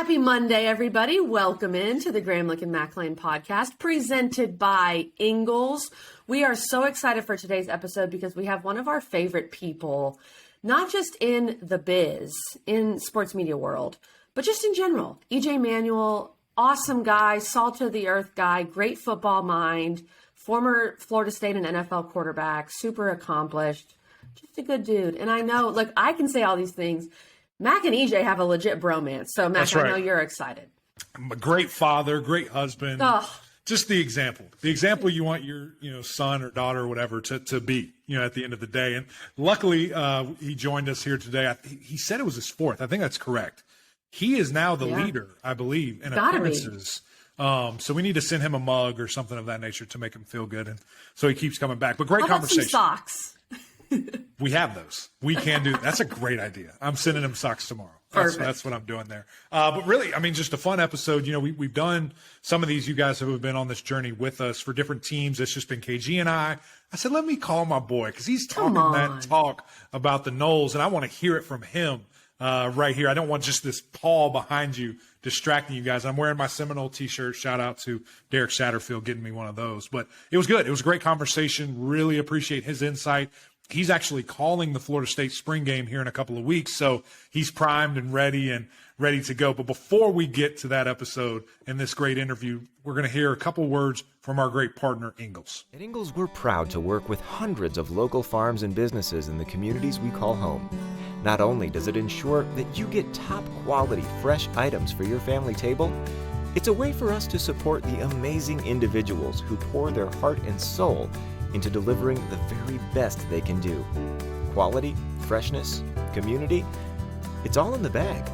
Happy Monday, everybody. Welcome in to the Gramlich and McLean podcast presented by Ingles. We are so excited for today's episode because we have one of our favorite people, not just in the biz, in sports media world, but just in general. EJ Manuel, awesome guy, salt of the earth guy, great football mind, former Florida State and NFL quarterback, super accomplished, just a good dude. And I know, look, I can say all these things. Mac and EJ have a legit bromance. So, Mac, right. I know you're excited. I'm a great father, great husband. Just the example you want your son or daughter or whatever to be at the end of the day. And luckily, he joined us here today. He said it was his fourth. I think that's correct. He is now the leader, I believe, in appearances. So we need to send him a mug or something of that nature to make him feel good. And so he keeps coming back. But great conversation. Some socks. We have those. We can do. That's a great idea. I'm sending him socks tomorrow. That's what I'm doing there. But really, I mean, just a fun episode. We've done some of these. You guys who have been on this journey with us for different teams. It's just been KG and I. I said, let me call my boy because he's talking that talk about the Noles, and I want to hear it from him right here. I don't want just this Paul behind you distracting you guys. I'm wearing my Seminole T-shirt. Shout out to Derek Satterfield getting me one of those. But it was good. It was a great conversation. Really appreciate his insight. He's actually calling the Florida State spring game here in a couple of weeks, so he's primed and ready to go. But before we get to that episode and this great interview, we're going to hear a couple words from our great partner, Ingles. At Ingles, we're proud to work with hundreds of local farms and businesses in the communities we call home. Not only does it ensure that you get top-quality, fresh items for your family table, it's a way for us to support the amazing individuals who pour their heart and soul into delivering the very best they can do. Quality, freshness, community, it's all in the bag.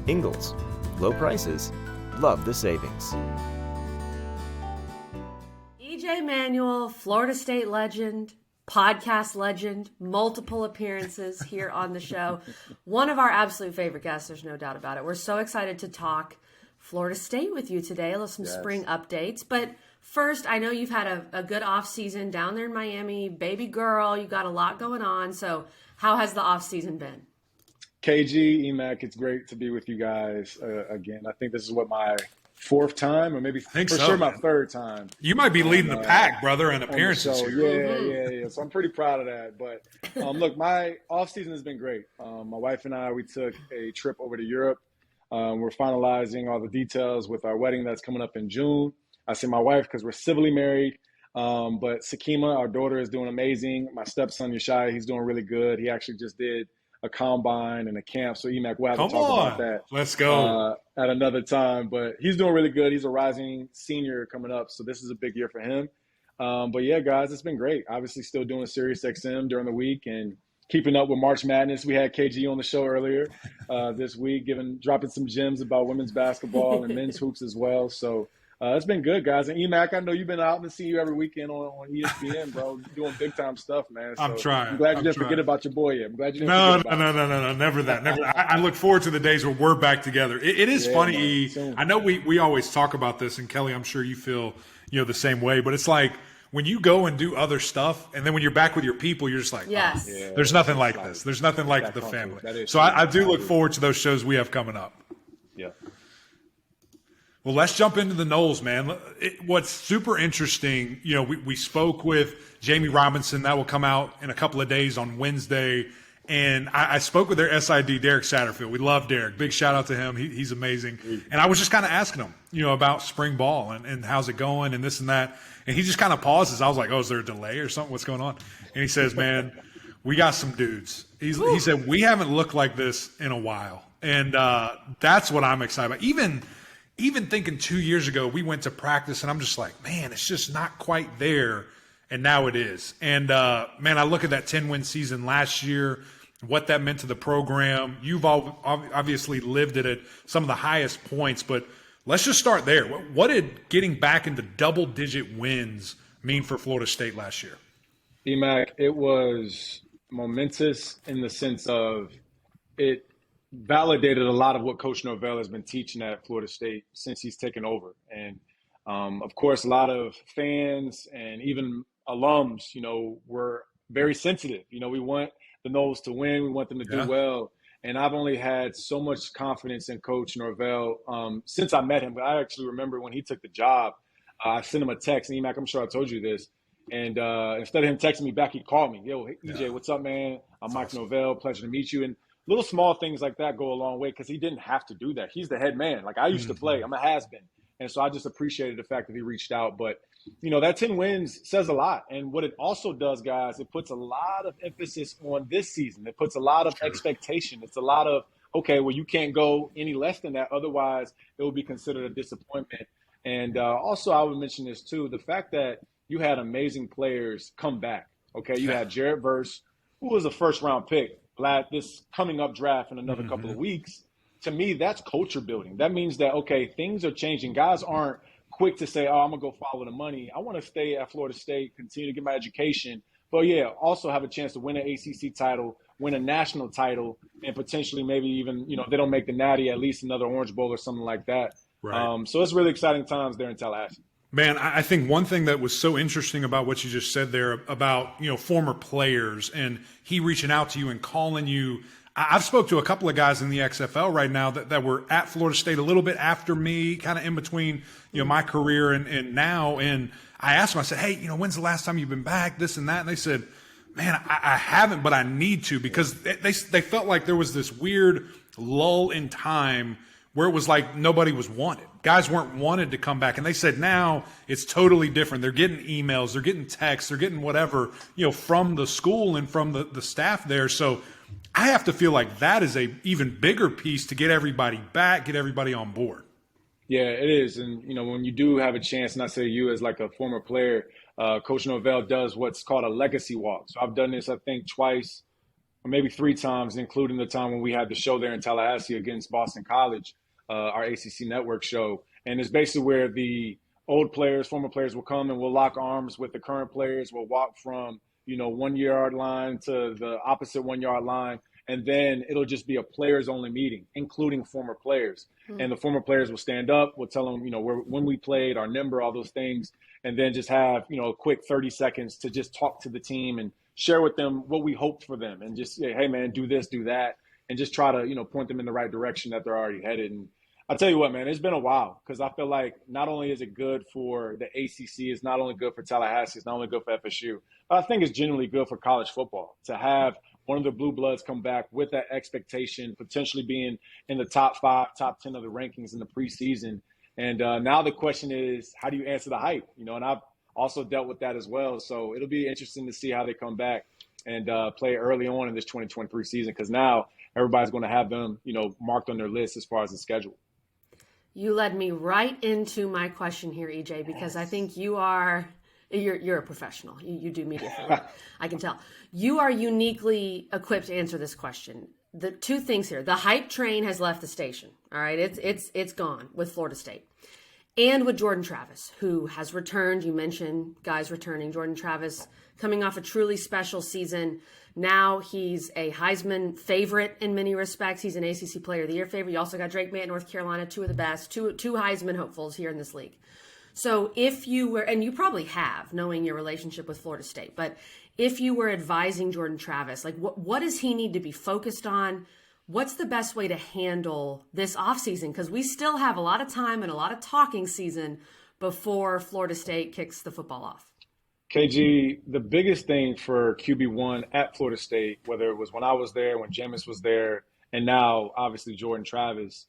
Ingles, low prices, love the savings. EJ Manuel, Florida State legend, podcast legend, multiple appearances here on the show. One of our absolute favorite guests, there's no doubt about it. We're so excited to talk Florida State with you today. Some spring updates, but first, I know you've had a good off season down there in Miami, baby girl. You got a lot going on. So, how has the off season been? KG, EMAC, it's great to be with you guys again. I think this is my fourth time, or maybe sure my third time. You might be leading the pack, brother, in appearances here. Yeah. So I'm pretty proud of that. But look, my off season has been great. My wife and I, we took a trip over to Europe. We're finalizing all the details with our wedding that's coming up in June. I say my wife because we're civilly married, but Sakima, our daughter, is doing amazing. My stepson, Yeshai, he's doing really good. He actually just did a combine and a camp. So, EMAC, we'll have to talk about that. Let's go. At another time. But he's doing really good. He's a rising senior coming up, so this is a big year for him. But, yeah, guys, it's been great. Obviously still doing SiriusXM during the week and keeping up with March Madness. We had KG on the show earlier this week, dropping some gems about women's basketball and men's hoops as well. So, it's been good, guys. And EMAC, I know you've been out and see you every weekend on ESPN, bro. You're doing big time stuff, man. So I'm trying. I'm glad you didn't forget about your boy yet. I'm glad you didn't forget about him. No, never that. Never. I look forward to the days where we're back together. It is funny, E. I know we always talk about this, and Kelly, I'm sure you feel the same way, but it's like when you go and do other stuff, and then when you're back with your people, you're just like, there's nothing like this. There's nothing like the family. So I do look forward to those shows we have coming up. Yeah. Well, let's jump into the Noles, man. What's super interesting, we spoke with Jamie Robinson. That will come out in a couple of days on Wednesday. And I spoke with their SID, Derek Satterfield. We love Derek. Big shout out to him. He's amazing. And I was just kind of asking him, about spring ball and how's it going and this and that. And he just kind of pauses. I was like, is there a delay or something? What's going on? And he says, man, we got some dudes. He said, we haven't looked like this in a while. And that's what I'm excited about. Even thinking 2 years ago, we went to practice, and I'm just like, man, it's just not quite there, and now it is. And, man, I look at that 10-win season last year, what that meant to the program. You've obviously lived it at some of the highest points, but let's just start there. What did getting back into double-digit wins mean for Florida State last year? EMAC, it was momentous in the sense of it validated a lot of what Coach Norvell has been teaching at Florida State since he's taken over. And, of course, a lot of fans and even alums, were very sensitive. We want the Noles to win. We want them to do well. And I've only had so much confidence in Coach Norvell since I met him. But I actually remember when he took the job, I sent him a text, and EMAC, I'm sure I told you this. And instead of him texting me back, he called me. Yo, EJ, what's up, man? I'm Mike Norvell. Pleasure to meet you. And little small things like that go a long way because he didn't have to do that. He's the head man. Like I used to play. I'm a has-been. And so I just appreciated the fact that he reached out. But, that 10 wins says a lot. And what it also does, guys, it puts a lot of emphasis on this season. It puts a lot of expectation. It's a lot of, okay, well, you can't go any less than that. Otherwise, it will be considered a disappointment. And also, I would mention this, too, the fact that you had amazing players come back. Okay, you had Jared Verse, who was a first-round pick, this coming up draft in another couple of weeks. To me, that's culture building. That means that, okay, things are changing. Guys aren't quick to say, oh, I'm going to go follow the money. I want to stay at Florida State, continue to get my education, but, also have a chance to win an ACC title, win a national title, and potentially maybe even, they don't make the Natty, at least another Orange Bowl or something like that. Right. So it's really exciting times there in Tallahassee. Man, I think one thing that was so interesting about what you just said there about, former players and he reaching out to you and calling you. I've spoke to a couple of guys in the XFL right now that were at Florida State a little bit after me, kind of in between, my career and now. And I asked them, I said, hey, when's the last time you've been back, this and that? And they said, man, I haven't, but I need to, because they felt like there was this weird lull in time where it was like nobody was wanted. Guys weren't wanted to come back. And they said now it's totally different. They're getting emails, they're getting texts, they're getting whatever, from the school and from the staff there. So I have to feel like that is a even bigger piece to get everybody back, get everybody on board. Yeah, it is. And, when you do have a chance, and I say you as like a former player, Coach Norvell does what's called a legacy walk. So I've done this, I think, twice or maybe 3 times, including the time when we had the show there in Tallahassee against Boston College, our ACC network show. And it's basically where the old players, former players will come and we'll lock arms with the current players. We'll walk from, 1 yard line to the opposite 1 yard line. And then it'll just be a players only meeting, including former players. Mm-hmm. And the former players will stand up. We'll tell them, when we played, our number, all those things. And then just have, a quick 30 seconds to just talk to the team and share with them what we hoped for them. And just say, hey, man, do this, do that. And just try to, point them in the right direction that they're already headed. And I'll tell you what, man, it's been a while because I feel like not only is it good for the ACC, it's not only good for Tallahassee, it's not only good for FSU, but I think it's genuinely good for college football to have one of the blue bloods come back with that expectation, potentially being in the top 5, top 10 of the rankings in the preseason. And now the question is, how do you answer the hype? And I've also dealt with that as well. So it'll be interesting to see how they come back and play early on in this 2023 season because now everybody's going to have them, marked on their list as far as the schedule. You led me right into my question here, EJ, because I think you're a professional. You do media for work. I can tell. You are uniquely equipped to answer this question. The 2 things here. The hype train has left the station. All right. It's gone with Florida State. And with Jordan Travis, who has returned. You mentioned guys returning. Jordan Travis coming off a truly special season. Now he's a Heisman favorite in many respects. He's an ACC Player of the Year favorite. You also got Drake May at North Carolina, 2 of the best, two Heisman hopefuls here in this league. So if you were, and you probably have, knowing your relationship with Florida State, but if you were advising Jordan Travis, like what does he need to be focused on? What's the best way to handle this offseason? Because we still have a lot of time and a lot of talking season before Florida State kicks the football off. KG, the biggest thing for QB1 at Florida State, whether it was when I was there, when Jameis was there, and now obviously Jordan Travis,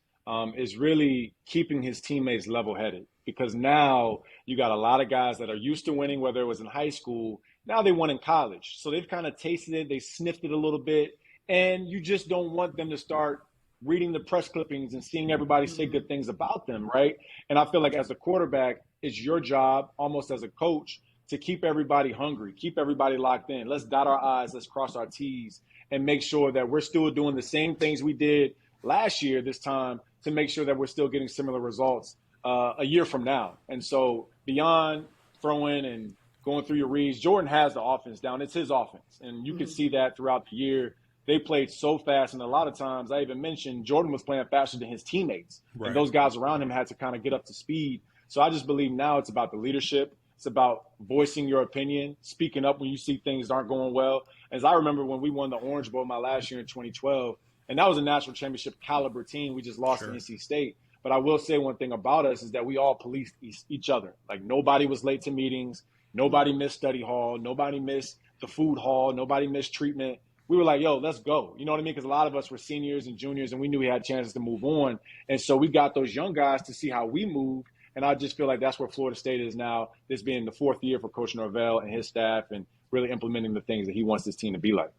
is really keeping his teammates level-headed. Because now you got a lot of guys that are used to winning, whether it was in high school, now they won in college. So they've kind of tasted it, they sniffed it a little bit, and you just don't want them to start reading the press clippings and seeing everybody say good things about them, right? And I feel like as a quarterback, it's your job, almost as a coach, to keep everybody hungry, keep everybody locked in. Let's dot our I's, let's cross our T's, and make sure that we're still doing the same things we did last year this time to make sure that we're still getting similar results a year from now. And so beyond throwing and going through your reads, Jordan has the offense down. It's his offense. And you can see that throughout the year. They played so fast. And a lot of times, I even mentioned Jordan was playing faster than his teammates. Right. And those guys around him had to kind of get up to speed. So I just believe now it's about the leadership. It's about voicing your opinion, speaking up when you see things aren't going well. As I remember when we won the Orange Bowl my last year in 2012, And that was a national championship caliber team. We just lost to NC State. But I will say one thing about us is that we all policed each other. Like, nobody was late to meetings. Nobody missed study hall. Nobody missed the food hall. Nobody missed treatment. We were like, yo, let's go. You know what I mean? Because a lot of us were seniors and juniors, and we knew we had chances to move on. And so we got those young guys to see how we moved. And I just feel like that's where Florida State is now, this being the 4th year for Coach Norvell and his staff, and really implementing the things that he wants this team to be like.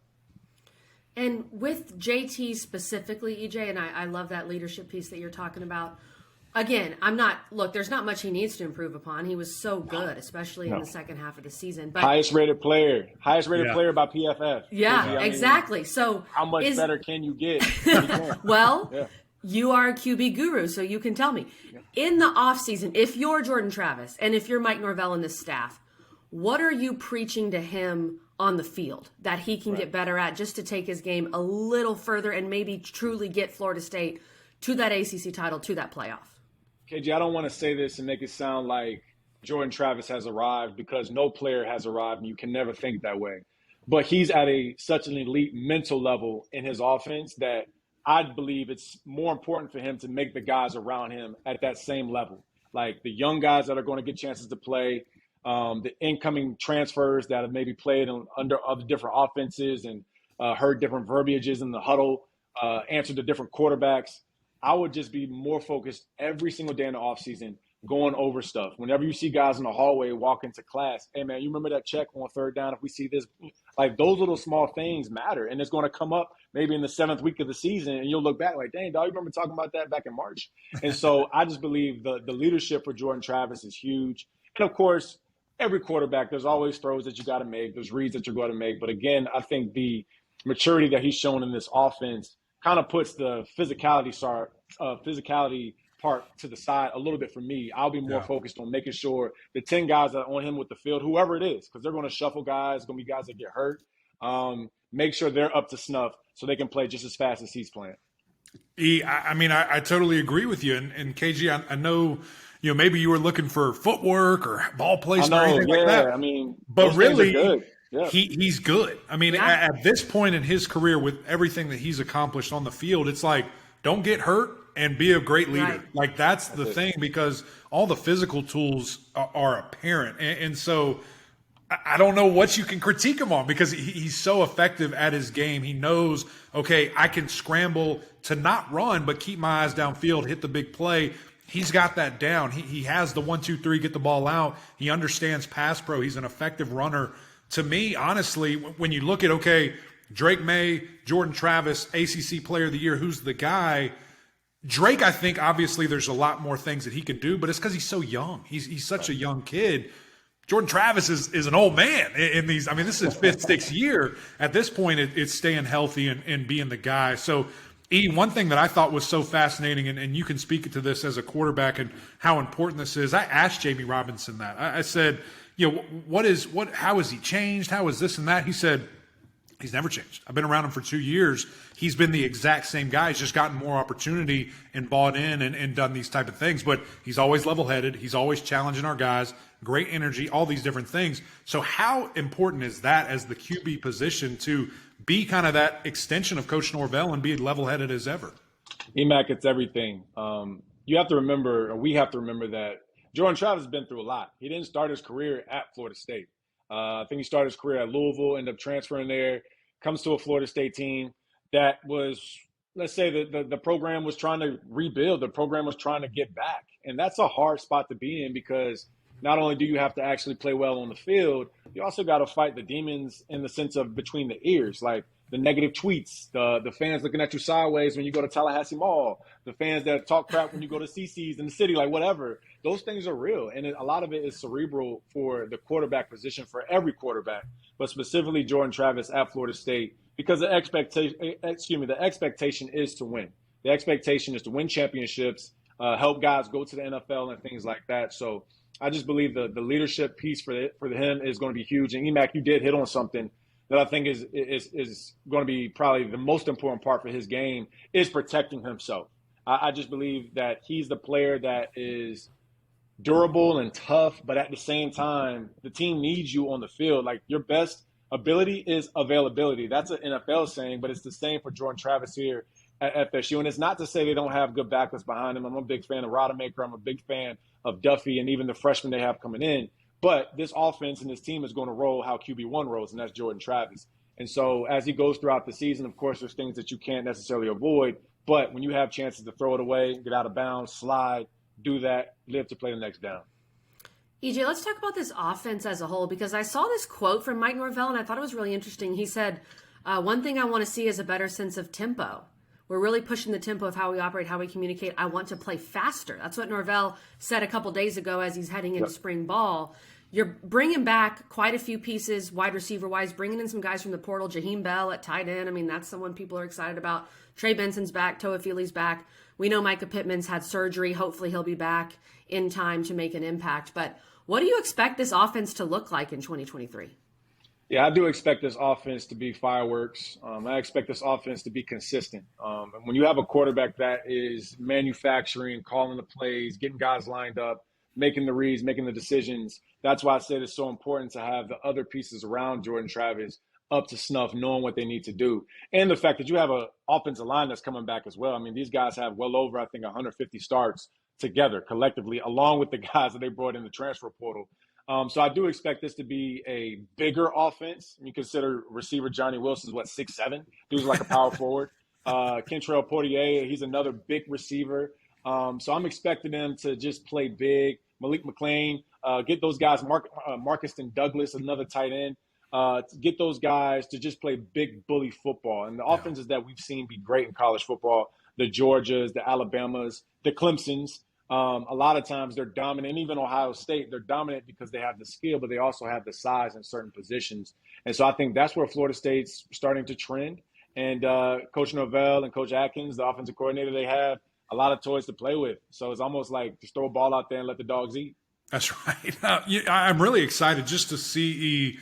And with JT specifically, EJ, and I love that leadership piece that you're talking about. Again, there's not much he needs to improve upon. He was so good, especially in the second half of the season. But highest rated player by PFF. Yeah, exactly. So how much better can you get? Well, you are a QB guru, so you can tell me. In the offseason, if you're Jordan Travis and if you're Mike Norvell and the staff, what are you preaching to him on the field that he can get better at, just to take his game a little further and maybe truly get Florida State to that ACC title, to that playoff? KG, I don't want to say this and make it sound like Jordan Travis has arrived, because no player has arrived, and you can never think that way. But he's at such an elite mental level in his offense that I believe it's more important for him to make the guys around him at that same level. Like the young guys that are going to get chances to play, the incoming transfers that have maybe played under other different offenses and heard different verbiages in the huddle, answered to different quarterbacks. I would just be more focused every single day in the offseason going over stuff. Whenever you see guys in the hallway walk into class, hey, man, you remember that check on 3rd down if we see this? Like, those little small things matter. And it's going to come up maybe in the 7th week of the season, and you'll look back like, dang, dog, you remember talking about that back in March? And so I just believe the leadership for Jordan Travis is huge. And, of course, every quarterback, there's always throws that you got to make. There's reads that you're going to make. But, again, I think the maturity that he's shown in this offense kind of puts the physicality part to the side a little bit for me. I'll be more focused on making sure the 10 guys that are on him with the field, whoever it is, because they're going to shuffle guys, going to be guys that get hurt, make sure they're up to snuff so they can play just as fast as he's playing. I totally agree with you. And KG, I know, maybe you were looking for footwork or ball placement or anything like that. But really, he's good. At this point in his career, with everything that he's accomplished on the field, it's like, don't get hurt and be a great leader. Right. Like, that's the thing, because all the physical tools are apparent. And so I don't know what you can critique him on, because he's so effective at his game. He knows, okay, I can scramble to not run, but keep my eyes downfield, hit the big play. He's got that down. He has the 1, 2, 3, get the ball out. He understands pass pro. He's an effective runner. To me, honestly, when you look at, okay, Drake May, Jordan Travis, ACC Player of the Year, who's the guy? Drake, I think, obviously, there's a lot more things that he can do, but it's because he's so young. He's such a young kid. Jordan Travis is an old man in these. This is his 5th, 6th year. At this point, it's staying healthy and being the guy. So, one thing that I thought was so fascinating, and you can speak to this as a quarterback and how important this is. I asked Jamie Robinson that. I said, how has he changed? How is this and that? He said, he's never changed. I've been around him for 2 years. He's been the exact same guy. He's just gotten more opportunity and bought in and done these type of things. But he's always level-headed. He's always challenging our guys. Great energy, all these different things. So how important is that as the QB position to be kind of that extension of Coach Norvell and be level-headed as ever? EMAC, it's everything. You have to remember, or we have to remember, that Jordan Travis has been through a lot. He didn't start his career at Florida State. I think he started his career at Louisville, ended up transferring there, comes to a Florida State team that was, let's say, the program was trying to rebuild. The program was trying to get back. And that's a hard spot to be in, because not only do you have to actually play well on the field, you also got to fight the demons in the sense of between the ears, like the negative tweets, the fans looking at you sideways when you go to Tallahassee Mall, the fans that talk crap when you go to CC's in the city, like whatever. Those things are real. And a lot of it is cerebral for the quarterback position, for every quarterback, but specifically Jordan Travis at Florida State, because the expectation is to win. The expectation is to win championships, help guys go to the NFL and things like that. So I just believe the leadership piece for him is going to be huge. And EMAC, you did hit on something that I think is going to be probably the most important part for his game, is protecting himself. I just believe that he's the player that is durable and tough, but at the same time, the team needs you on the field. Like, your best ability is availability. That's an NFL saying, but it's the same for Jordan Travis here. at FSU. And it's not to say they don't have good backups behind them. I'm a big fan of Rodemaker. I'm a big fan of Duffy and even the freshmen they have coming in. But this offense and this team is going to roll how QB1 rolls, and that's Jordan Travis. And so as he goes throughout the season, of course, there's things that you can't necessarily avoid. But when you have chances to throw it away, get out of bounds, slide, do that, live to play the next down. EJ, let's talk about this offense as a whole, because I saw this quote from Mike Norvell, and I thought it was really interesting. He said, one thing I want to see is a better sense of tempo. We're really pushing the tempo of how we operate, how we communicate. I want to play faster. That's what Norvell said a couple days ago as he's heading into spring ball. You're bringing back quite a few pieces, wide receiver-wise, bringing in some guys from the portal. Jaheim Bell at tight end. I mean, that's someone people are excited about. Trey Benson's back. Toa Feely's back. We know Micah Pittman's had surgery. Hopefully he'll be back in time to make an impact. But what do you expect this offense to look like in 2023? Yeah, I do expect this offense to be fireworks. I expect this offense to be consistent. And when you have a quarterback that is manufacturing, calling the plays, getting guys lined up, making the reads, making the decisions, that's why I said it's so important to have the other pieces around Jordan Travis up to snuff, knowing what they need to do. And the fact that you have an offensive line that's coming back as well. I mean, these guys have well over, I think, 150 starts together collectively, along with the guys that they brought in the transfer portal. So I do expect this to be a bigger offense. You consider receiver Johnny Wilson's, 6'7"? Dude's like a power forward. Kentrell Portier, he's another big receiver. So I'm expecting them to just play big. Malik McClain, get those guys, Marcuston Douglas, another tight end. Get those guys to just play big bully football. And the offenses that we've seen be great in college football, the Georgias, the Alabamas, the Clemsons, a lot of times they're dominant. Even Ohio State, they're dominant because they have the skill, but they also have the size in certain positions. And so I think that's where Florida State's starting to trend. And Coach Norvell and Coach Atkins, the offensive coordinator, they have a lot of toys to play with. So it's almost like just throw a ball out there and let the dogs eat. That's right. I'm really excited just to see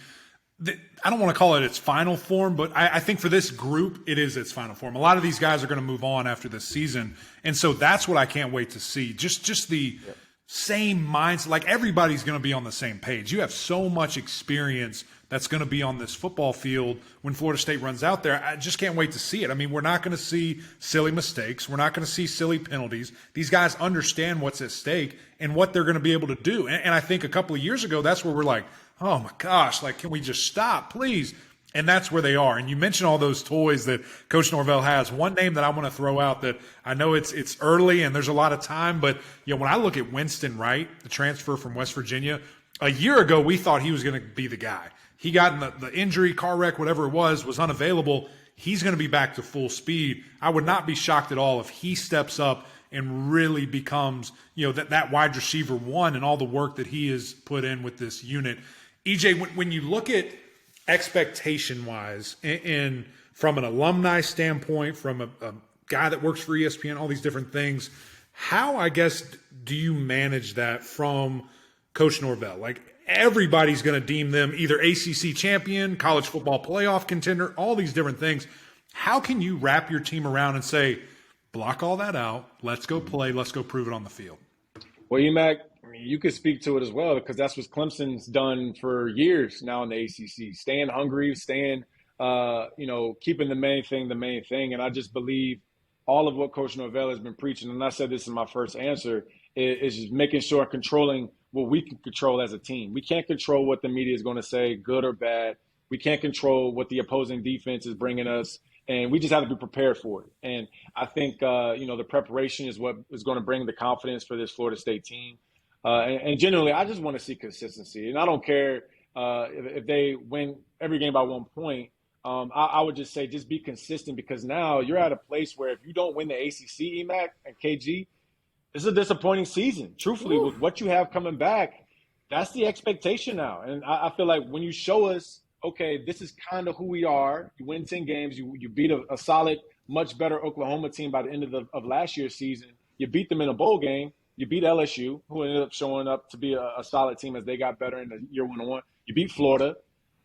I don't want to call it its final form, but I think for this group, it is its final form. A lot of these guys are going to move on after this season. And so that's what I can't wait to see. Just the same mindset. Like everybody's going to be on the same page. You have so much experience that's going to be on this football field when Florida State runs out there. I just can't wait to see it. I mean, we're not going to see silly mistakes. We're not going to see silly penalties. These guys understand what's at stake and what they're going to be able to do. And I think a couple of years ago, that's where we're like, oh my gosh, like, can we just stop, please? And that's where they are. And you mentioned all those toys that Coach Norvell has. One name that I want to throw out that I know it's early and there's a lot of time, but when I look at Winston Wright, the transfer from West Virginia, a year ago we thought he was going to be the guy. He got in the injury, car wreck, whatever it was unavailable. He's going to be back to full speed. I would not be shocked at all if he steps up and really becomes, that wide receiver one and all the work that he has put in with this unit. EJ, when you look at expectation-wise and from an alumni standpoint, from a guy that works for ESPN, all these different things, how, I guess, do you manage that from Coach Norvell? Like, everybody's going to deem them either ACC champion, college football playoff contender, all these different things. How can you wrap your team around and say, block all that out, let's go play, let's go prove it on the field? Well, UMac, you could speak to it as well because that's what Clemson's done for years now in the ACC. Staying hungry, keeping the main thing. And I just believe all of what Coach Norvell has been preaching, and I said this in my first answer, is just making sure controlling what we can control as a team. We can't control what the media is going to say, good or bad. We can't control what the opposing defense is bringing us, and we just have to be prepared for it. And I think, the preparation is what is going to bring the confidence for this Florida State team. And generally, I just want to see consistency. And I don't care if they win every game by 1 point. I would just say just be consistent because now you're at a place where if you don't win the ACC, EMAC, and KG, it's a disappointing season. Truthfully, with what you have coming back, that's the expectation now. And I feel like when you show us, okay, this is kind of who we are. You win 10 games. You beat a solid, much better Oklahoma team by the end of last year's season. You beat them in a bowl game. You beat LSU, who ended up showing up to be a solid team as they got better in the year 1-1. You beat Florida.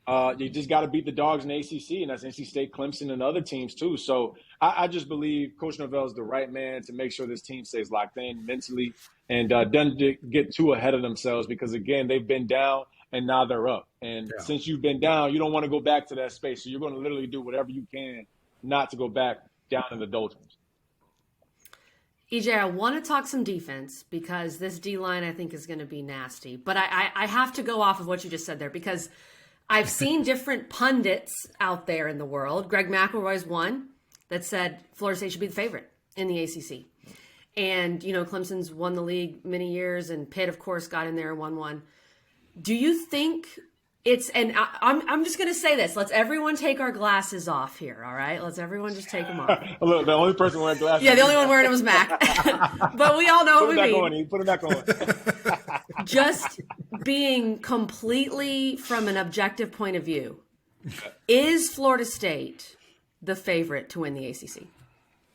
You just got to beat the dogs in the ACC, and that's NC State, Clemson, and other teams too. So I just believe Coach Norvell is the right man to make sure this team stays locked in mentally and doesn't get too ahead of themselves because, again, they've been down and now they're up. And since you've been down, you don't want to go back to that space. So you're going to literally do whatever you can not to go back down in the doldrums. EJ, I want to talk some defense because this D-line I think is going to be nasty. But I have to go off of what you just said there because I've seen different pundits out there in the world. Greg McElroy's one that said Florida State should be the favorite in the ACC. And, Clemson's won the league many years, and Pitt, of course, got in there and won one. Do you think I'm just going to say this. Let's everyone take our glasses off here, all right? Let's everyone just take them off. Look, the only person wearing glasses. Yeah, the only one wearing them was Mac. But we all know what we mean. Put them back on. Just being completely from an objective point of view, is Florida State the favorite to win the ACC?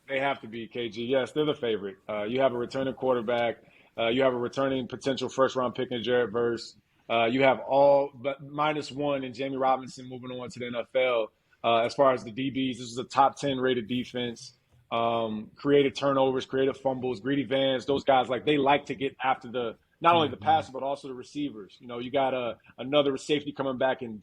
They have to be, KG. Yes, they're the favorite. You have a returning quarterback. You have a returning potential first-round pick in Jarrett Verse. You have all but -1 in Jamie Robinson moving on to the NFL. As far as the DBs, this is a top 10 rated defense. Created turnovers, created fumbles, Greedy Vans, those guys, they like to get after not only the passer, but also the receivers. You got another safety coming back in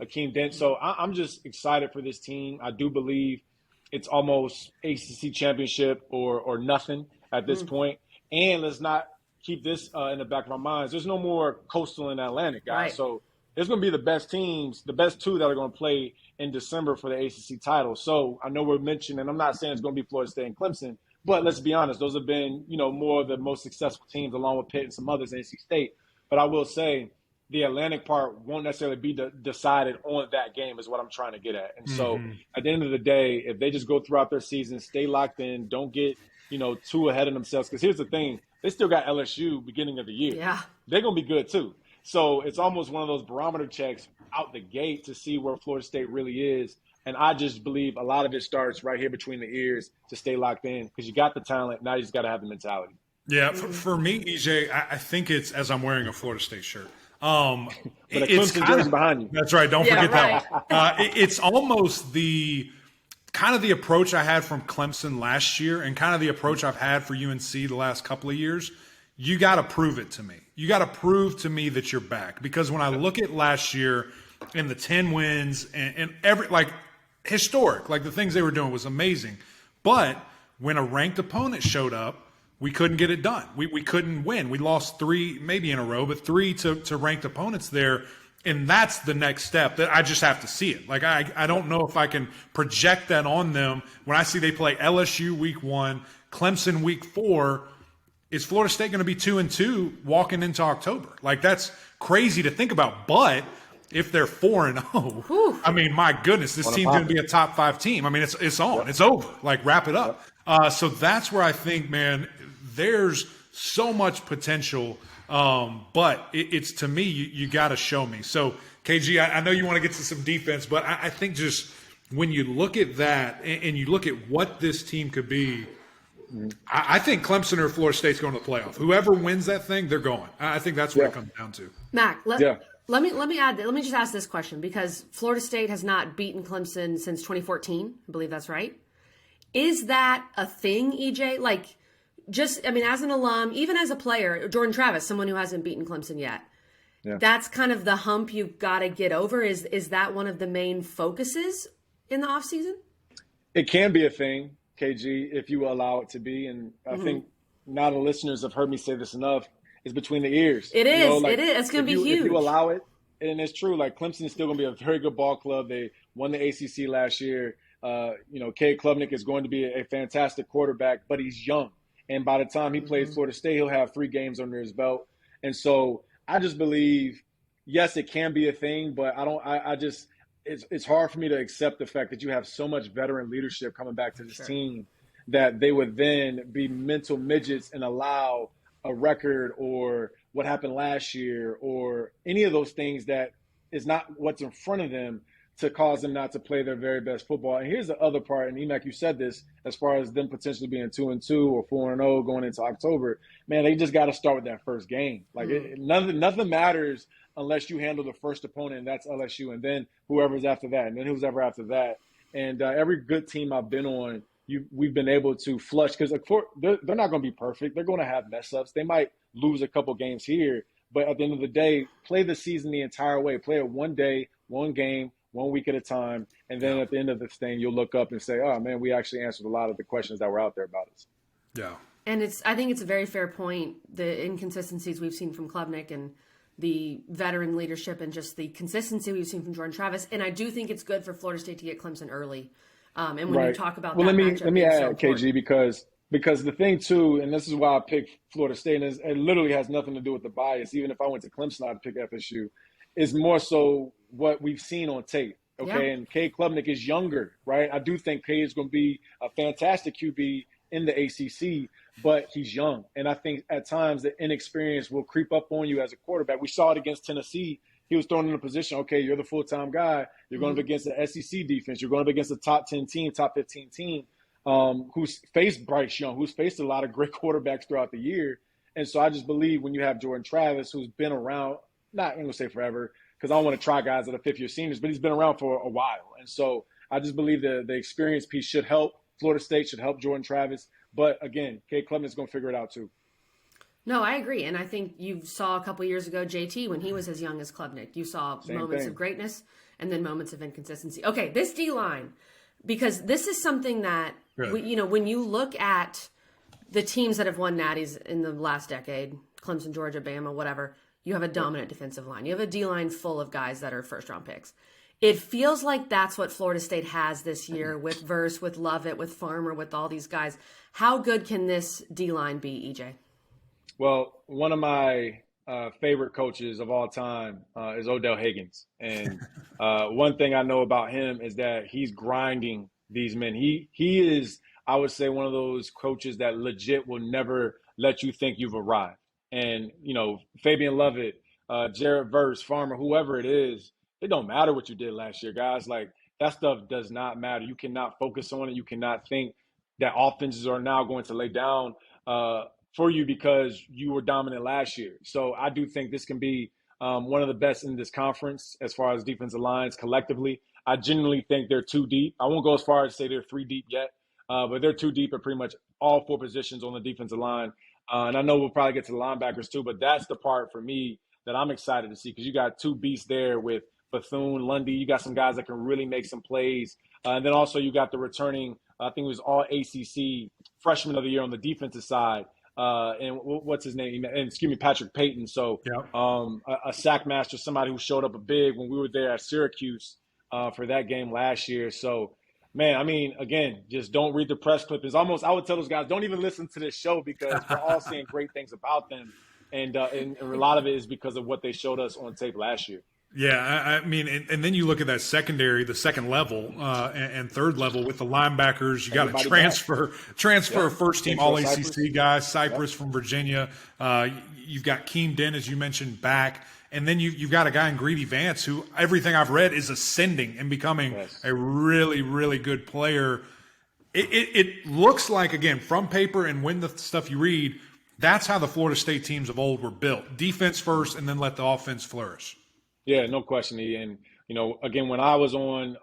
Akeem Dent. So I'm just excited for this team. I do believe it's almost ACC championship or nothing at this point. And let's not keep this in the back of our minds. There's no more Coastal and Atlantic, guys. Right. So there's going to be the best teams, the best two that are going to play in December for the ACC title. So I know we're mentioning, and I'm not saying it's going to be Florida State and Clemson, but let's be honest, those have been, more of the most successful teams along with Pitt and some others in NC State. But I will say the Atlantic part won't necessarily be decided on that game is what I'm trying to get at. And so at the end of the day, if they just go throughout their season, stay locked in, don't get, too ahead of themselves. Because here's the thing. They still got LSU beginning of the year. Yeah. They're going to be good too. So it's almost one of those barometer checks out the gate to see where Florida State really is. And I just believe a lot of it starts right here between the ears to stay locked in because you got the talent. Now you just got to have the mentality. Yeah, for me, EJ, I think it's as I'm wearing a Florida State shirt. But a Clemson jersey behind you. That's right. Don't forget that one. It's almost the kind of the approach I had from Clemson last year and kind of the approach I've had for UNC the last couple of years. You got to prove it to me. You got to prove to me that you're back. Because when I look at last year and the 10 wins and every historic, the things they were doing was amazing. But when a ranked opponent showed up, we couldn't get it done. We couldn't win. We lost 3 maybe in a row, but 3 to ranked opponents there. And that's the next step that I just have to see it. I don't know if I can project that on them. When I see they play LSU week 1, Clemson week 4, is Florida State going to be 2-2 walking into October? That's crazy to think about. But if they're 4-0, I mean, my goodness, this team's going to be a top 5 team. I mean, it's on. It's over. Wrap it up. So that's where I think, man, there's so much potential. But it's to me, you got to show me. So, KG, I know you want to get to some defense, but I think just when you look at that and you look at what this team could be, I think Clemson or Florida State's going to the playoff. Whoever wins that thing, they're going. I think that's what it comes down to. Mac, let me just ask this question because Florida State has not beaten Clemson since 2014. I believe that's right. Is that a thing, EJ? As an alum, even as a player, Jordan Travis, someone who hasn't beaten Clemson yet, that's kind of the hump you've got to get over. Is that one of the main focuses in the offseason? It can be a thing, KG, if you allow it to be. And I think now the listeners have heard me say this enough. It's between the ears. It is. It is. It's going to be huge. If you allow it, and it's true, Clemson is still going to be a very good ball club. They won the ACC last year. Cade Klubnik is going to be a fantastic quarterback, but he's young. And by the time he plays Florida State, he'll have 3 games under his belt. And so I just believe, yes, it can be a thing, but it's hard for me to accept the fact that you have so much veteran leadership coming back to this team that they would then be mental midgets and allow a record or what happened last year or any of those things that is not what's in front of them to cause them not to play their very best football. And here's the other part, and Emac, you said this, as far as them potentially being 2-2 or 4-0 going into October, man, they just got to start with that first game. Nothing matters unless you handle the first opponent, and that's LSU, and then whoever's after that, and then who's ever after that. And every good team I've been on, we've been able to flush because, of course, they're not going to be perfect. They're going to have mess-ups. They might lose a couple games here, but at the end of the day, play the season the entire way. Play it one day, one game, 1 week at a time, and then at the end of this thing, you'll look up and say, oh, man, we actually answered a lot of the questions that were out there about us. Yeah. And I think it's a very fair point, the inconsistencies we've seen from Klubnik and the veteran leadership and just the consistency we've seen from Jordan Travis. And I do think it's good for Florida State to get Clemson early. And when you talk about that matchup, let me add, so KG, because the thing too, and this is why I picked Florida State, and it literally has nothing to do with the bias. Even if I went to Clemson, I'd pick FSU. Is more so what we've seen on tape. Okay, and Cade Klubnik is younger, right? I do think Cade is going to be a fantastic QB in the ACC, but he's young. And I think at times the inexperience will creep up on you as a quarterback. We saw it against Tennessee. He was thrown in a position, okay, you're the full-time guy. You're going up against the SEC defense. You're going up against a top 10 team, top 15 team who's faced Bryce Young, who's faced a lot of great quarterbacks throughout the year. And so I just believe when you have Jordan Travis, who's been around, I'm going to say forever, because I don't want to try guys that are fifth-year seniors, but he's been around for a while. And so I just believe the experience piece should help. Florida State should help Jordan Travis. But, again, Cade Klubnik is going to figure it out too. No, I agree. And I think you saw a couple years ago JT when he was as young as Klubnik. You saw moments of greatness and then moments of inconsistency. Okay, this D-line, because this is something that, when you look at the teams that have won natties in the last decade, Clemson, Georgia, Bama, whatever, you have a dominant defensive line. You have a D-line full of guys that are first-round picks. It feels like that's what Florida State has this year with Verse, with Lovett, with Farmer, with all these guys. How good can this D-line be, EJ? Well, one of my favorite coaches of all time is Odell Higgins. And one thing I know about him is that he's grinding these men. He is, I would say, one of those coaches that legit will never let you think you've arrived. And, Fabian Lovett, Jared Verse, Farmer, whoever it is, it don't matter what you did last year, guys. Like, that stuff does not matter. You cannot focus on it. You cannot think that offenses are now going to lay down for you because you were dominant last year. So I do think this can be one of the best in this conference as far as defensive lines collectively. I genuinely think they're too deep. I won't go as far as to say they're 3 deep yet, but they're too deep at pretty much all 4 positions on the defensive line. And I know we'll probably get to the linebackers too, but that's the part for me that I'm excited to see because you got 2 beasts there with Bethune, Lundy. You got some guys that can really make some plays. And then also you got the returning, I think it was all ACC freshman of the year on the defensive side. And what's his name? And Patrick Payton. So a sack master, somebody who showed up big when we were there at Syracuse for that game last year. So, man, I mean, again, just don't read the press clippings. Almost, I would tell those guys, don't even listen to this show because we're all saying great things about them. And a lot of it is because of what they showed us on tape last year. Yeah, I mean, and then you look at that secondary, the second level and third level with the linebackers. You got to transfer first team All ACC guys, Cypress from Virginia. You've got Keem Dent, as you mentioned, back. And then you've got a guy in Greedy Vance who everything I've read is ascending and becoming a really, really good player. It looks like, again, from paper and when the stuff you read, that's how the Florida State teams of old were built. Defense first and then let the offense flourish. Yeah, no question. And, again, when I was on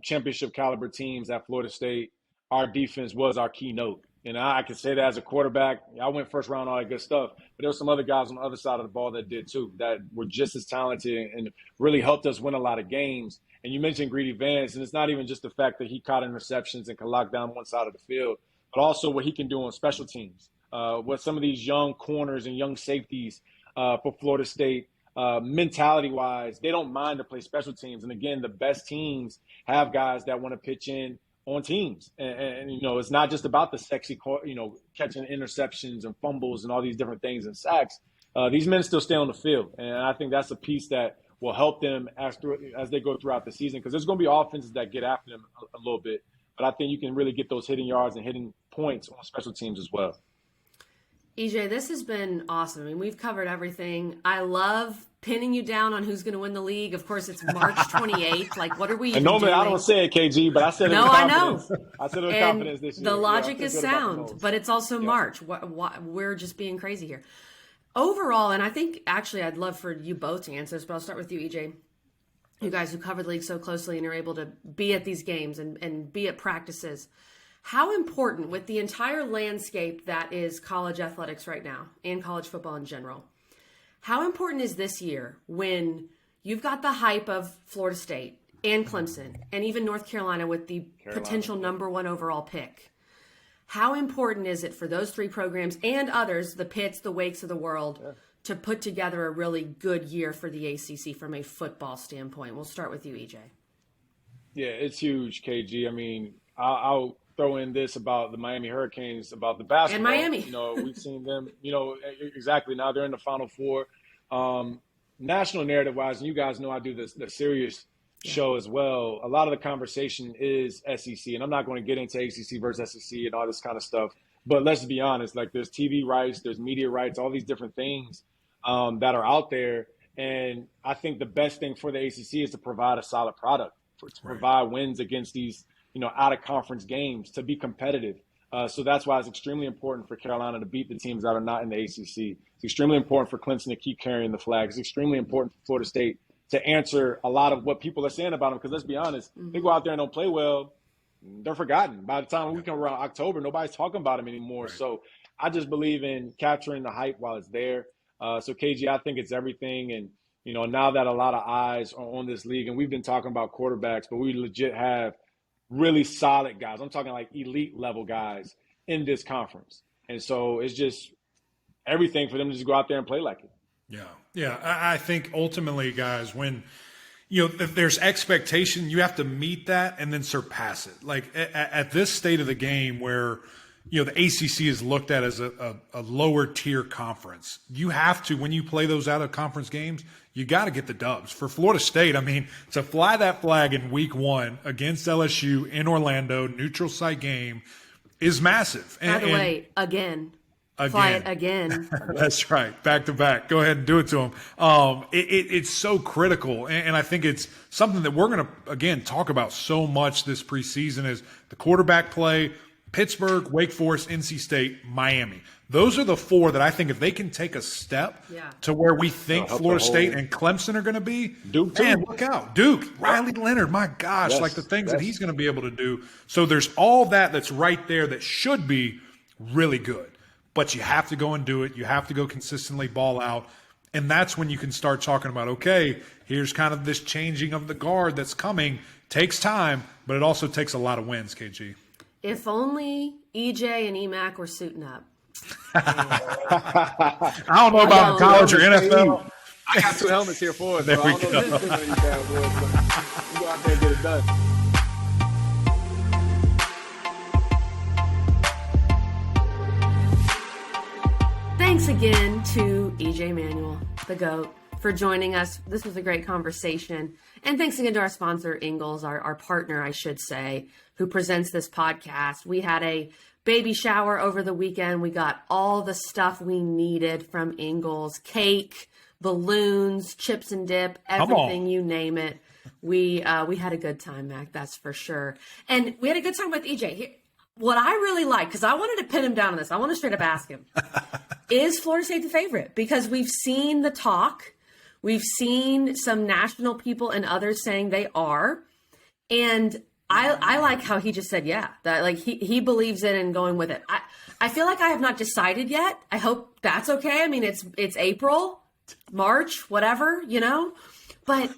championship caliber teams at Florida State, our defense was our keynote. And I can say that as a quarterback. I went first round, all that good stuff. But there were some other guys on the other side of the ball that did too, that were just as talented and really helped us win a lot of games. And you mentioned Greedy Vance, and it's not even just the fact that he caught interceptions and can lock down one side of the field, but also what he can do on special teams. What some of these young corners and young safeties for Florida State, mentality-wise, they don't mind to play special teams. And, again, the best teams have guys that want to pitch in on teams. And it's not just about the sexy, catching interceptions and fumbles and all these different things and sacks. These men still stay on the field. And I think that's a piece that will help them as they go throughout the season because there's going to be offenses that get after them a little bit. But I think you can really get those hitting yards and hitting points on special teams as well. EJ, this has been awesome. I mean, we've covered everything. I love pinning you down on who's going to win the league. Of course, it's March 28th. Like, what are we even normally doing? I don't say it, KG, but I said it with confidence. I said it with confidence this year. The logic is sound, but it's also March. We're just being crazy here. Overall, and I think actually I'd love for you both to answer this, but I'll start with you, EJ. You guys who cover the league so closely and are able to be at these games and be at practices. How important with the entire landscape that is college athletics right now and college football in general, how important is this year when you've got the hype of Florida State and Clemson and even North Carolina with the potential number 1 overall pick? How important is it for those three programs and others, the Pitts, the Wakes of the world, to put together a really good year for the ACC from a football standpoint? We'll start with you, EJ. Yeah, it's huge, KG. I mean, I'll throw in this about the Miami Hurricanes, about the basketball. And Miami. You know, we've seen them, exactly. Now they're in the Final Four. National narrative-wise, and you guys know I do the Sirius show as well. A lot of the conversation is SEC, and I'm not going to get into ACC versus SEC and all this kind of stuff. But let's be honest, like there's TV rights, there's media rights, all these different things that are out there. And I think the best thing for the ACC is to provide a solid product, to provide wins against these, out-of-conference games, to be competitive. So that's why it's extremely important for Carolina to beat the teams that are not in the ACC. It's extremely important for Clemson to keep carrying the flag. It's extremely important for Florida State to answer a lot of what people are saying about them. Because let's be honest, they go out there and don't play well, they're forgotten. By the time we come around October, nobody's talking about them anymore. Right. So I just believe in capturing the hype while it's there. So KG, I think it's everything. And, now that a lot of eyes are on this league, and we've been talking about quarterbacks, but we legit have really solid guys. I'm talking like elite level guys in this conference. And so it's just everything for them to just go out there and play like it. Yeah. I think ultimately, guys, when if there's expectation, you have to meet that and then surpass it. Like at this state of the game where the ACC is looked at as a lower tier conference, you have to, when you play those out of conference games, you got to get the dubs. For Florida State, I mean, to fly that flag in week 1 against LSU in Orlando, neutral site game, is massive. By the way, again. Fly it again. That's right. Back to back. Go ahead and do it to them. It's so critical. And I think it's something that we're going to, again, talk about so much this preseason is the quarterback play, Pittsburgh, Wake Forest, NC State, Miami. Those are the 4 that I think if they can take a step to where we think Florida State and Clemson are going to be, Duke, too. Man, look out. Duke, Riley Leonard, my gosh, like the things that he's going to be able to do. So there's all that's right there that should be really good. But you have to go and do it. You have to go consistently ball out. And that's when you can start talking about, okay, here's kind of this changing of the guard that's coming. Takes time, but it also takes a lot of wins, KG. If only EJ and EMAC were suiting up. I don't know about college or NFL. I got 2 helmets here for us. There we go. You go out there and get it done. Thanks again to EJ Manuel, the GOAT, for joining us. This was a great conversation. And thanks again to our sponsor, Ingalls, our partner, I should say, who presents this podcast. We had a baby shower over the weekend. We got all the stuff we needed from Ingalls: cake, balloons, chips and dip, everything, you name it. We had a good time, Mac, that's for sure. And we had a good time with EJ. What I really like, because I wanted to pin him down on this, I want to straight up ask him, is Florida State the favorite? Because we've seen the talk. We've seen some national people and others saying they are. And I like how he just said, that like he believes it and going with it. I feel like I have not decided yet. I hope that's okay. I mean, it's April, March, whatever, but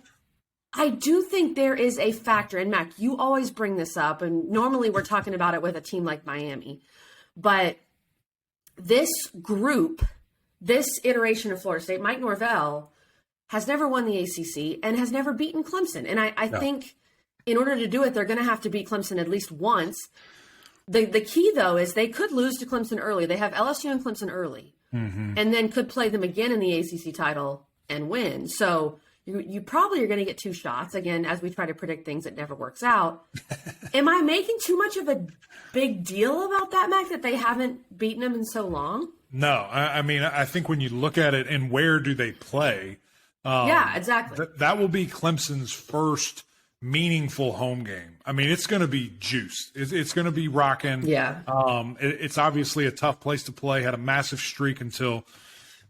I do think there is a factor. And Mac, you always bring this up, and normally we're talking about it with a team like Miami, but this group, this iteration of Florida State, Mike Norvell has never won the ACC and has never beaten Clemson. And I think in order to do it, they're going to have to beat Clemson at least once. The key, though, is they could lose to Clemson early. They have LSU and Clemson early, and then could play them again in the ACC title and win. So you probably are going to get 2 shots. Again, as we try to predict things, it never works out. Am I making too much of a big deal about that, Mac, that they haven't beaten them in so long? No. I mean, I think when you look at it and where do they play, exactly. That will be Clemson's first meaningful home game. I mean, it's going to be juiced. It's going to be rocking. Yeah. It's obviously a tough place to play. Had a massive streak until,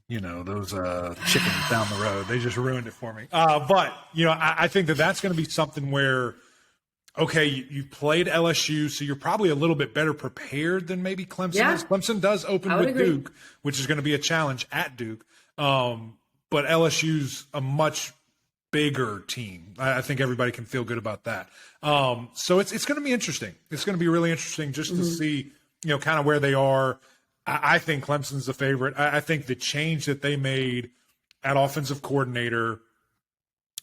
those chickens down the road. They just ruined it for me. But, I think that's going to be something where, okay, you played LSU, so you're probably a little bit better prepared than maybe Clemson is. Clemson does open with Duke, which is going to be a challenge at Duke. But LSU's a much bigger team. I think everybody can feel good about that. So it's going to be interesting. It's going to be really interesting just to see kind of where they are, I think Clemson's the favorite. I think the change that they made at offensive coordinator,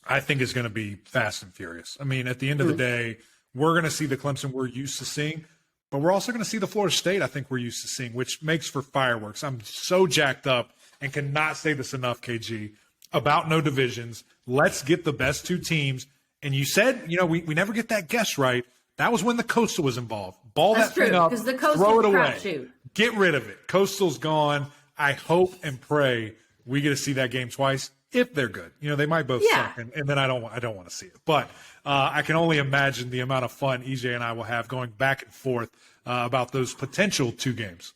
I think is going to be fast and furious. I mean, at the end of the day, we're going to see the Clemson we're used to seeing, but we're also going to see the Florida State I think we're used to seeing, which makes for fireworks. I'm so jacked up and cannot say this enough, KG, about no divisions. Let's get the best two teams. And you said, we never get that guess right. That was when the Coastal was involved. Ball That's that thing true, up, because the Coastal throw it away. crapshoot. Get rid of it. Coastal's gone. I hope and pray we get to see that game twice if they're good. They might both suck, and then I don't want to see it. But I can only imagine the amount of fun EJ and I will have going back and forth about those potential two games.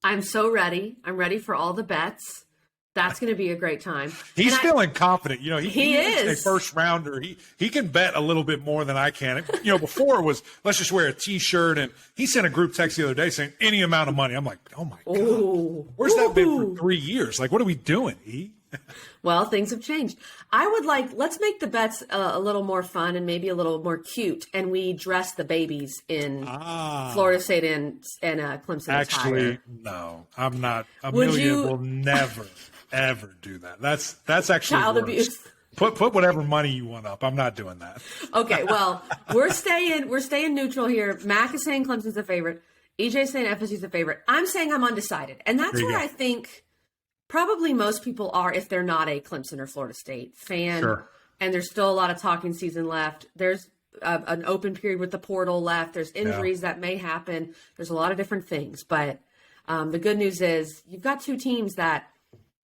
I'm so ready. I'm ready for all the bets. That's going to be a great time. He's feeling confident. He is a first rounder. He can bet a little bit more than I can. Before it was, let's just wear a T-shirt. And he sent a group text the other day saying any amount of money. I'm like, oh my God, where's that been for 3 years? Like, what are we doing? Well, things have changed. I would let's make the bets a little more fun and maybe a little more cute. And we dress the babies in Florida State and Clemson. Actually, no, I'm not. Amelia will never, ever do that. That's actually child worse. Abuse. Put whatever money you want up. I'm not doing that. Okay, well, we're staying neutral here. Mac is saying Clemson's a favorite. EJ's saying FSU's a favorite. I'm saying I'm undecided. And that's where I think probably most people are if they're not a Clemson or Florida State fan. Sure. And there's still a lot of talking season left. There's an open period with the portal left. There's injuries that may happen. There's a lot of different things. But the good news is you've got two teams that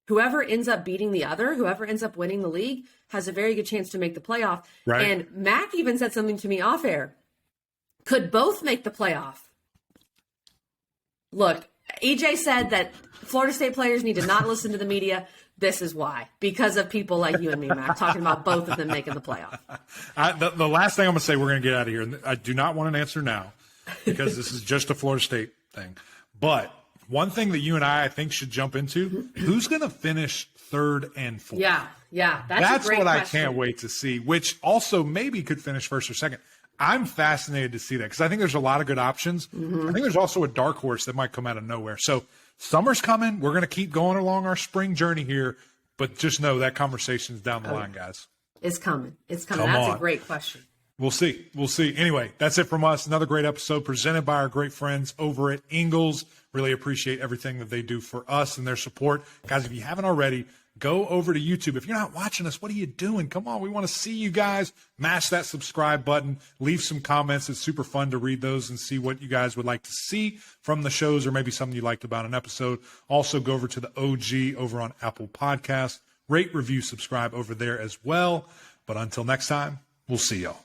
whoever ends up beating the other, whoever ends up winning the league, has a very good chance to make the playoff. Right. And Mac even said something to me off air. Could both make the playoff? Look, EJ said that Florida State players need to not listen to the media. This is why. Because of people like you and me, Mac, talking about both of them making the playoff. The last thing I'm going to say, we're going to get out of here. And I do not want an answer now because this is just a Florida State thing. But one thing that you and I think, should jump into, who's going to finish third and fourth? Yeah. That's a great what question. I can't wait to see, which also maybe could finish first or second. I'm fascinated to see that because I think there's a lot of good options. I think there's also a dark horse that might come out of nowhere. So summer's coming. We're going to keep going along our spring journey here, but just know that conversation's down the line, guys. It's coming. That's on. a great question. We'll see. Anyway, that's it from us. Another great episode presented by our great friends over at Ingles. Really appreciate everything that they do for us and their support. Guys, if you haven't already, go over to YouTube. If you're not watching us, what are you doing? Come on. We want to see you guys. Mash that subscribe button. Leave some comments. It's super fun to read those and see what you guys would like to see from the shows or maybe something you liked about an episode. Also, go over to the OG over on Apple Podcasts. Rate, review, subscribe over there as well. But until next time, we'll see y'all.